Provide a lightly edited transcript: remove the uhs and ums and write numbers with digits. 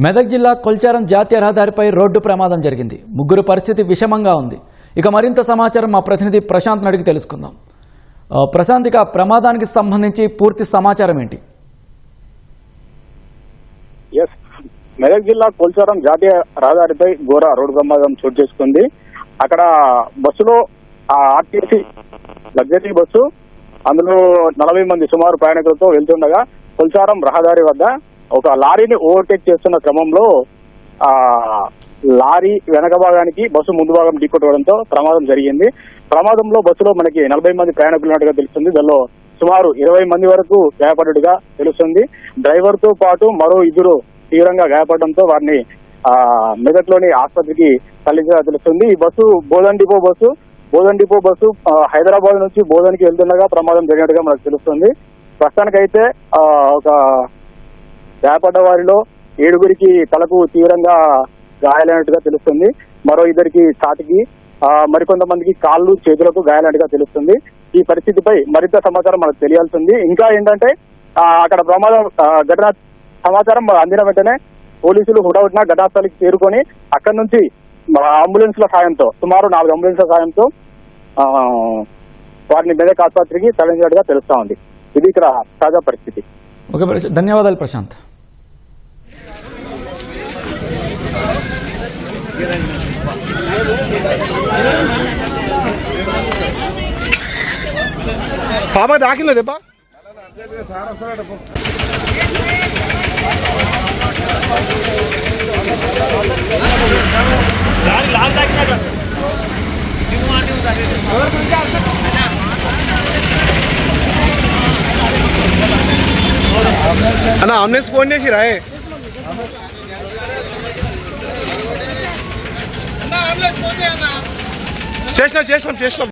మెదక్ జిల్లా కొల్చారం జాతీయ రహదారిపై రోడ్డు ప్రమాదం జరిగింది. ముగ్గురు పరిస్థితి విషమంగా ఉంది. ఇక మరింత సమాచారం మా ప్రతినిధి ప్రశాంత్ అడిగి తెలుసుకుందాం. ప్రశాంత్, ఇక ప్రమాదానికి సంబంధించి పూర్తి సమాచారం ఏంటి? మెదక్ జిల్లా కొల్చారం జాతీయ రహదారిపై ఘోర రోడ్డు ప్రమాదం చోటు చేసుకుంది. అక్కడ బస్సులో ఆర్టీసీ లగ్జరీ బస్సు, అందులో 40 మంది సుమారు ప్రయాణికులతో వెళ్తుండగా కొల్చారం రహదారి వద్ద ఒక లారీని ఓవర్టేక్ చేస్తున్న క్రమంలో లారీ వెనక భాగానికి బస్సు ముందు భాగం ఢీకొట్టడంతో ప్రమాదం జరిగింది. ప్రమాదంలో బస్సులో మనకి 40 మంది ప్రయాణికులు ఉన్నట్టుగా తెలుస్తుంది. దానిలో సుమారు 20 మంది వరకు గాయపడ్డట్టుగా తెలుస్తుంది. డ్రైవర్ తో పాటు మరో 2 తీవ్రంగా గాయపడడంతో వారిని మెదక్లోని ఆసుపత్రికి తరలించినట్టుగా తెలుస్తుంది. ఈ bus Bodhan depot bus Hyderabad నుంచి బోధన్కి వెళ్తుండగా ప్రమాదం జరిగినట్టుగా మనకు తెలుస్తుంది. ప్రస్తుతానికైతే ఒక గాయపడ్డ వారిలో 7గురికి తలకు తీవ్రంగా గాయాలైనట్టుగా తెలుస్తుంది. మరో 2కి ఛాతికి, మరికొంతమందికి కాళ్ళు చేతులకు గాయాలైనట్టుగా తెలుస్తుంది. ఈ పరిస్థితిపై మరింత సమాచారం మనకు తెలియాల్సింది. ఇంకా ఏంటంటే అక్కడ ప్రమాదం ఘటన సమాచారం అందిన వెంటనే పోలీసులు హుటాహుటిన ఘటనాస్థలికి చేరుకొని అక్కడి నుంచి అంబులెన్స్ల సాయంతో సుమారు 4 అంబులెన్స్ల సాయంతో వారిని మెదక్ ఆసుపత్రికి తరలించినట్టుగా తెలుస్తా ఉంది. ఇది ఇక్కడ తాజా పరిస్థితి. ఓకే, ధన్యవాదాలు ప్రశాంత్. పాప దాకిందా దెబ్బ? అన్న అంబులెన్స్ ఫోన్ చేసి రాయే. చేసినాం